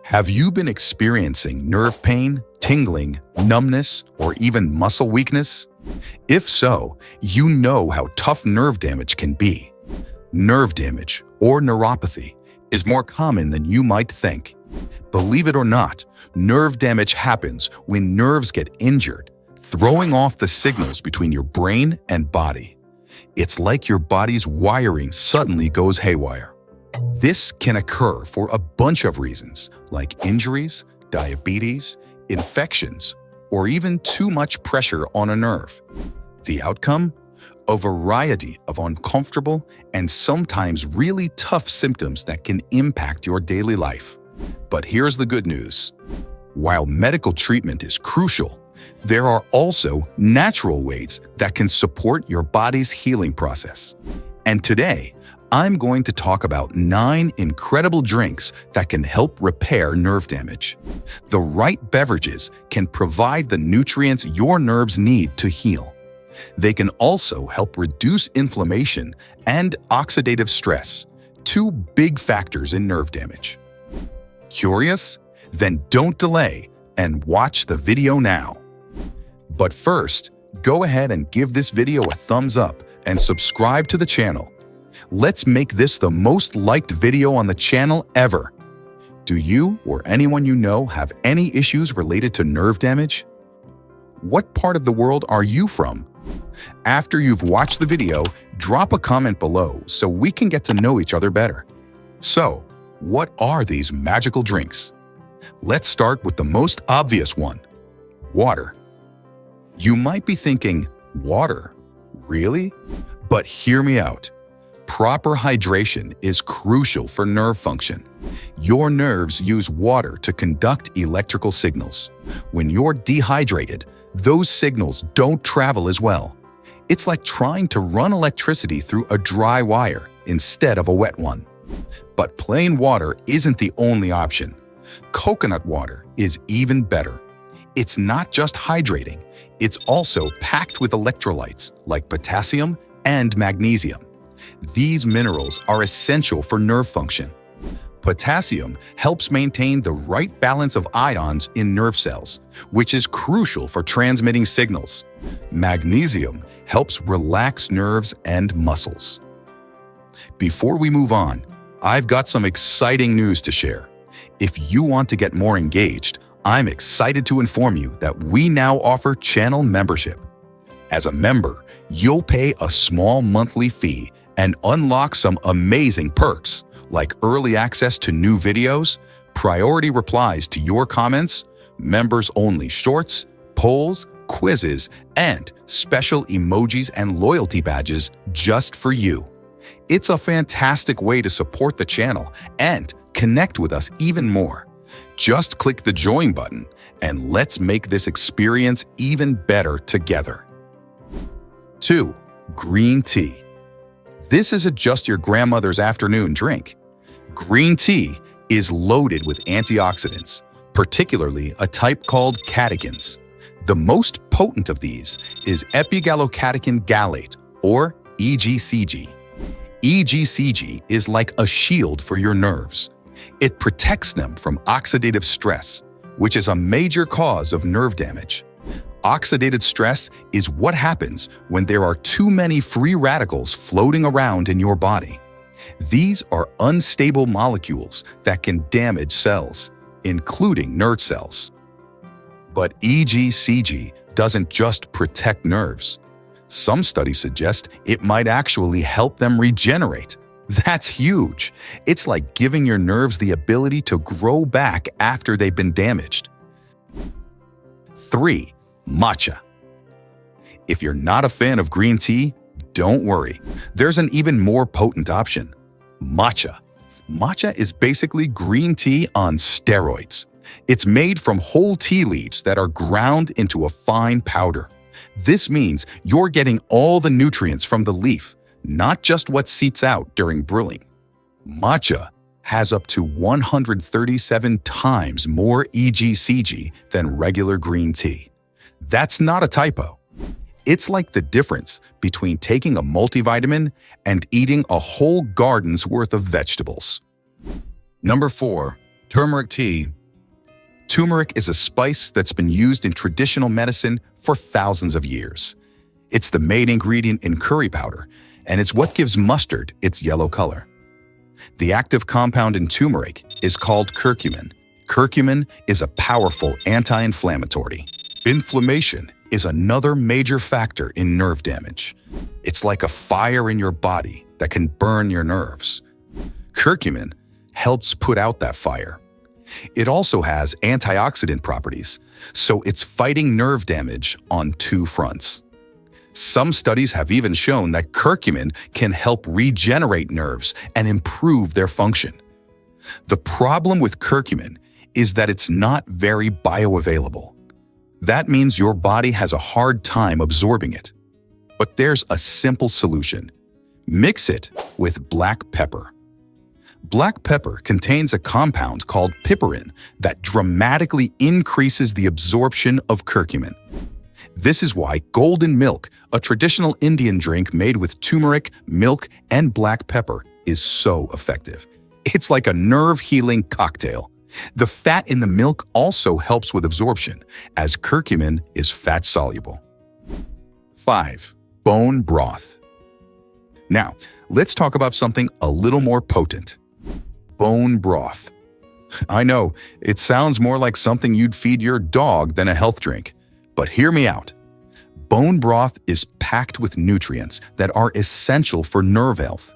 Have you been experiencing nerve pain, tingling, numbness, or even muscle weakness? If so, you know how tough nerve damage can be. Nerve damage, or neuropathy, is more common than you might think. Believe it or not, nerve damage happens when nerves get injured, throwing off the signals between your brain and body. It's like your body's wiring suddenly goes haywire. This can occur for a bunch of reasons, like injuries, diabetes, infections, or even too much pressure on a nerve. The outcome? A variety of uncomfortable and sometimes really tough symptoms that can impact your daily life. But here's the good news. While medical treatment is crucial, there are also natural ways that can support your body's healing process. And today, I'm going to talk about 9 incredible drinks that can help repair nerve damage. The right beverages can provide the nutrients your nerves need to heal. They can also help reduce inflammation and oxidative stress, 2 big factors in nerve damage. Curious? Then don't delay and watch the video now. But first, go ahead and give this video a thumbs up and subscribe to the channel. Let's make this the most liked video on the channel ever. Do you or anyone you know have any issues related to nerve damage? What part of the world are you from? After you've watched the video, drop a comment below so we can get to know each other better. So, what are these magical drinks? Let's start with the most obvious one, water. You might be thinking, water? Really? But hear me out. Proper hydration is crucial for nerve function. Your nerves use water to conduct electrical signals. When you're dehydrated, those signals don't travel as well. It's like trying to run electricity through a dry wire instead of a wet one. But plain water isn't the only option. Coconut water is even better. It's not just hydrating, it's also packed with electrolytes like potassium and magnesium. These minerals are essential for nerve function. Potassium helps maintain the right balance of ions in nerve cells, which is crucial for transmitting signals. Magnesium helps relax nerves and muscles. Before we move on, I've got some exciting news to share. If you want to get more engaged, I'm excited to inform you that we now offer channel membership. As a member, you'll pay a small monthly fee and unlock some amazing perks like early access to new videos, priority replies to your comments, members-only shorts, polls, quizzes, and special emojis and loyalty badges just for you. It's a fantastic way to support the channel and connect with us even more. Just click the join button and let's make this experience even better together. 2. Green tea. This isn't just your grandmother's afternoon drink. Green tea is loaded with antioxidants, particularly a type called catechins. The most potent of these is epigallocatechin gallate, or EGCG. EGCG is like a shield for your nerves. It protects them from oxidative stress, which is a major cause of nerve damage. Oxidative stress is what happens when there are too many free radicals floating around in your body. These are unstable molecules that can damage cells, including nerve cells. But EGCG doesn't just protect nerves. Some studies suggest it might actually help them regenerate. That's huge. It's like giving your nerves the ability to grow back after they've been damaged. 3. Matcha. If you're not a fan of green tea, don't worry. There's an even more potent option. Matcha. Matcha is basically green tea on steroids. It's made from whole tea leaves that are ground into a fine powder. This means you're getting all the nutrients from the leaf, not just what seeps out during brewing. Matcha has up to 137 times more EGCG than regular green tea. That's not a typo. It's like the difference between taking a multivitamin and eating a whole garden's worth of vegetables. Number 4. Turmeric tea. Turmeric is a spice that's been used in traditional medicine for thousands of years. It's the main ingredient in curry powder, and it's what gives mustard its yellow color. The active compound in turmeric is called curcumin. Curcumin is a powerful anti-inflammatory. Inflammation is another major factor in nerve damage. It's like a fire in your body that can burn your nerves. Curcumin helps put out that fire. It also has antioxidant properties, so it's fighting nerve damage on two fronts. Some studies have even shown that curcumin can help regenerate nerves and improve their function. The problem with curcumin is that it's not very bioavailable. That means your body has a hard time absorbing it. But there's a simple solution. Mix it with black pepper. Black pepper contains a compound called piperin that dramatically increases the absorption of curcumin. This is why golden milk, a traditional Indian drink made with turmeric, milk, and black pepper, is so effective. It's like a nerve-healing cocktail. The fat in the milk also helps with absorption, as curcumin is fat-soluble. 5. Bone broth. Now, let's talk about something a little more potent. Bone broth. I know, it sounds more like something you'd feed your dog than a health drink. But hear me out. Bone broth is packed with nutrients that are essential for nerve health.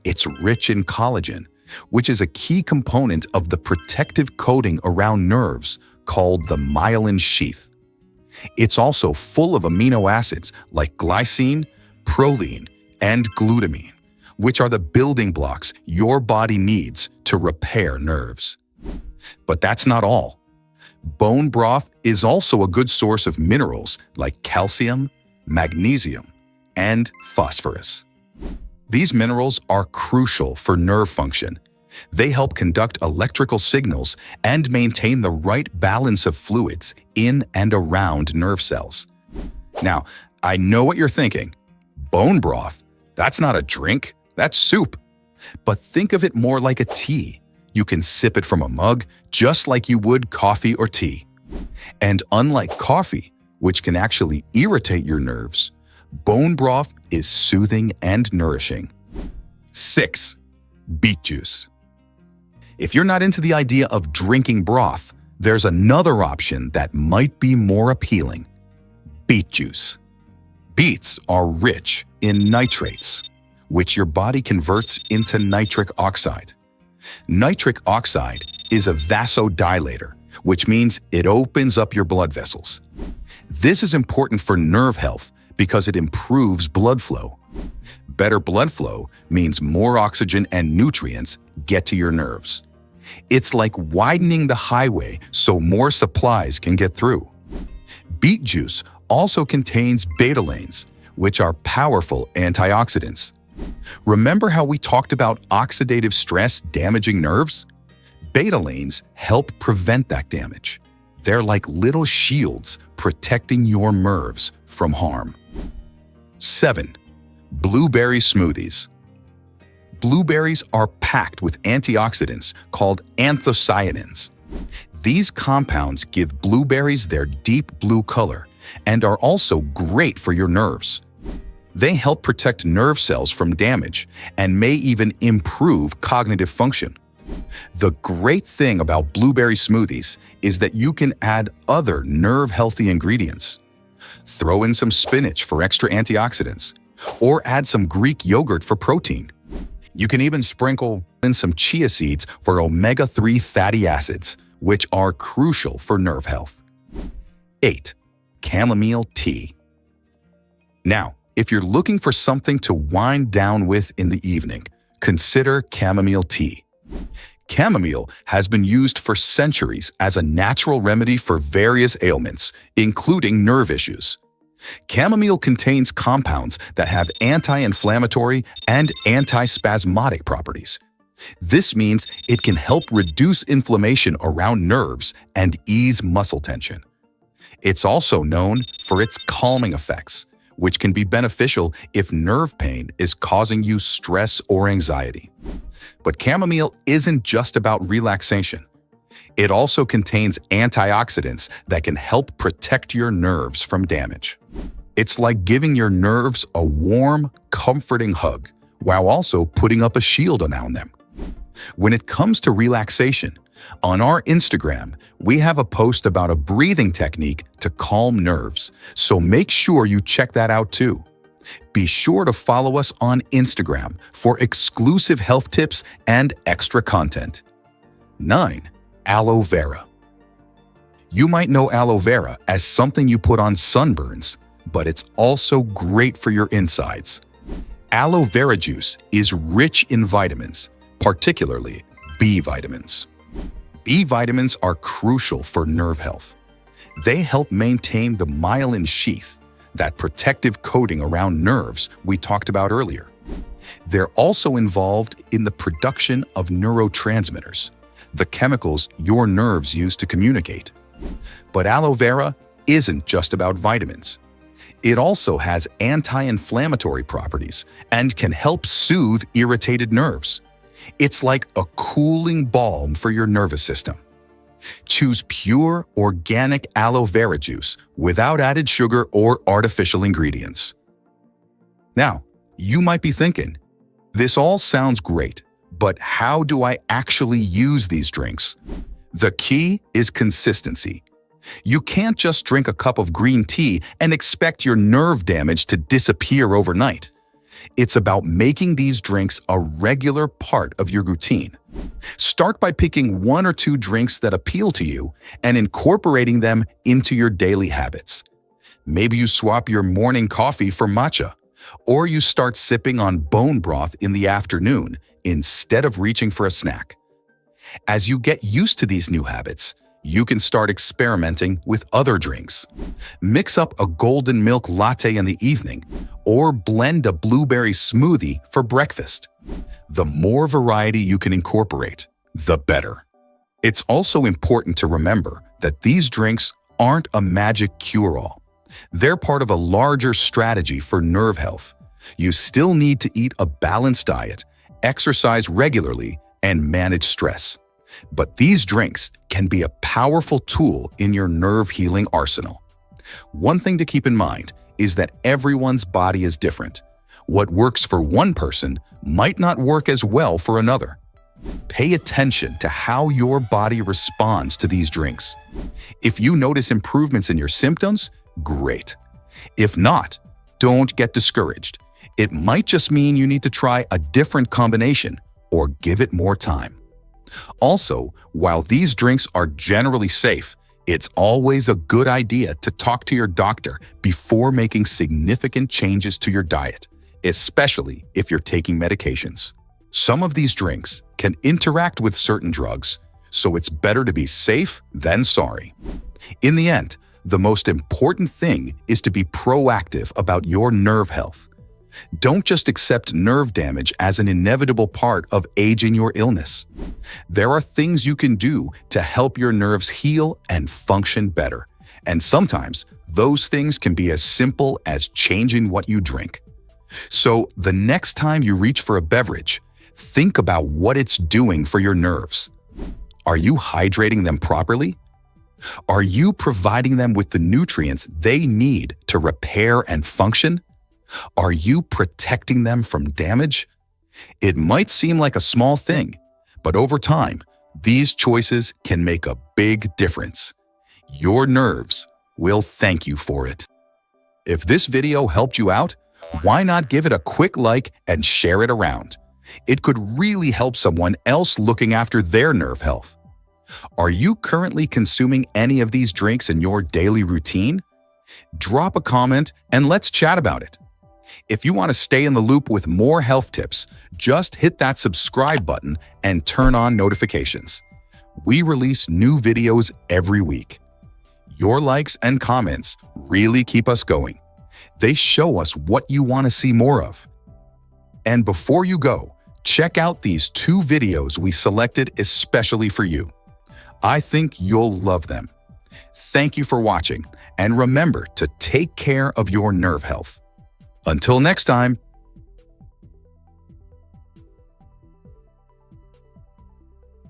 It's rich in collagen, which is a key component of the protective coating around nerves called the myelin sheath. It's also full of amino acids like glycine, proline, and glutamine, which are the building blocks your body needs to repair nerves. But that's not all. Bone broth is also a good source of minerals like calcium, magnesium, and phosphorus. These minerals are crucial for nerve function. They help conduct electrical signals and maintain the right balance of fluids in and around nerve cells. Now, I know what you're thinking. Bone broth? That's not a drink, that's soup. But think of it more like a tea. You can sip it from a mug just like you would coffee or tea. And unlike coffee, which can actually irritate your nerves, bone broth is soothing and nourishing. 6. Beet juice. If you're not into the idea of drinking broth, there's another option that might be more appealing. Beet juice. Beets are rich in nitrates, which your body converts into nitric oxide. Nitric oxide is a vasodilator, which means it opens up your blood vessels. This is important for nerve health because it improves blood flow. Better blood flow means more oxygen and nutrients get to your nerves. It's like widening the highway so more supplies can get through. Beet juice also contains betalains, which are powerful antioxidants. Remember how we talked about oxidative stress damaging nerves? Betalains help prevent that damage. They're like little shields protecting your nerves from harm. 7. Blueberry smoothies. Blueberries are packed with antioxidants called anthocyanins. These compounds give blueberries their deep blue color and are also great for your nerves. They help protect nerve cells from damage and may even improve cognitive function. The great thing about blueberry smoothies is that you can add other nerve-healthy ingredients. Throw in some spinach for extra antioxidants, or add some Greek yogurt for protein. You can even sprinkle in some chia seeds for omega-3 fatty acids, which are crucial for nerve health. 8. Chamomile tea. Now, if you're looking for something to wind down with in the evening, consider chamomile tea. Chamomile has been used for centuries as a natural remedy for various ailments, including nerve issues. Chamomile contains compounds that have anti-inflammatory and anti-spasmodic properties. This means it can help reduce inflammation around nerves and ease muscle tension. It's also known for its calming effects, which can be beneficial if nerve pain is causing you stress or anxiety. But chamomile isn't just about relaxation. It also contains antioxidants that can help protect your nerves from damage. It's like giving your nerves a warm, comforting hug, while also putting up a shield around them. When it comes to relaxation, on our Instagram, we have a post about a breathing technique to calm nerves, so make sure you check that out too. Be sure to follow us on Instagram for exclusive health tips and extra content. 9. Aloe vera. You might know aloe vera as something you put on sunburns, but it's also great for your insides. Aloe vera juice is rich in vitamins, particularly B vitamins. B vitamins are crucial for nerve health. They help maintain the myelin sheath, that protective coating around nerves we talked about earlier. They're also involved in the production of neurotransmitters, the chemicals your nerves use to communicate. But aloe vera isn't just about vitamins. It also has anti-inflammatory properties and can help soothe irritated nerves. It's like a cooling balm for your nervous system. Choose pure, organic aloe vera juice without added sugar or artificial ingredients. Now, you might be thinking, this all sounds great, but how do I actually use these drinks? The key is consistency. You can't just drink a cup of green tea and expect your nerve damage to disappear overnight. It's about making these drinks a regular part of your routine. Start by picking 1 or 2 drinks that appeal to you and incorporating them into your daily habits. Maybe you swap your morning coffee for matcha, or you start sipping on bone broth in the afternoon instead of reaching for a snack. As you get used to these new habits, you can start experimenting with other drinks. Mix up a golden milk latte in the evening, or blend a blueberry smoothie for breakfast. The more variety you can incorporate, the better. It's also important to remember that these drinks aren't a magic cure-all. They're part of a larger strategy for nerve health. You still need to eat a balanced diet, exercise regularly, and manage stress. But these drinks can be a powerful tool in your nerve healing arsenal. One thing to keep in mind is that everyone's body is different. What works for one person might not work as well for another. Pay attention to how your body responds to these drinks. If you notice improvements in your symptoms, great. If not, don't get discouraged. It might just mean you need to try a different combination or give it more time. Also, while these drinks are generally safe, it's always a good idea to talk to your doctor before making significant changes to your diet, especially if you're taking medications. Some of these drinks can interact with certain drugs, so it's better to be safe than sorry. In the end, the most important thing is to be proactive about your nerve health. Don't just accept nerve damage as an inevitable part of aging or illness. There are things you can do to help your nerves heal and function better. And sometimes those things can be as simple as changing what you drink. So the next time you reach for a beverage, think about what it's doing for your nerves. Are you hydrating them properly? Are you providing them with the nutrients they need to repair and function? Are you protecting them from damage? It might seem like a small thing, but over time, these choices can make a big difference. Your nerves will thank you for it. If this video helped you out, why not give it a quick like and share it around? It could really help someone else looking after their nerve health. Are you currently consuming any of these drinks in your daily routine? Drop a comment and let's chat about it. If you want to stay in the loop with more health tips, just hit that subscribe button and turn on notifications. We release new videos every week. Your likes and comments really keep us going. They show us what you want to see more of. And before you go, check out these 2 videos we selected especially for you. I think you'll love them. Thank you for watching, and remember to take care of your nerve health. Until next time,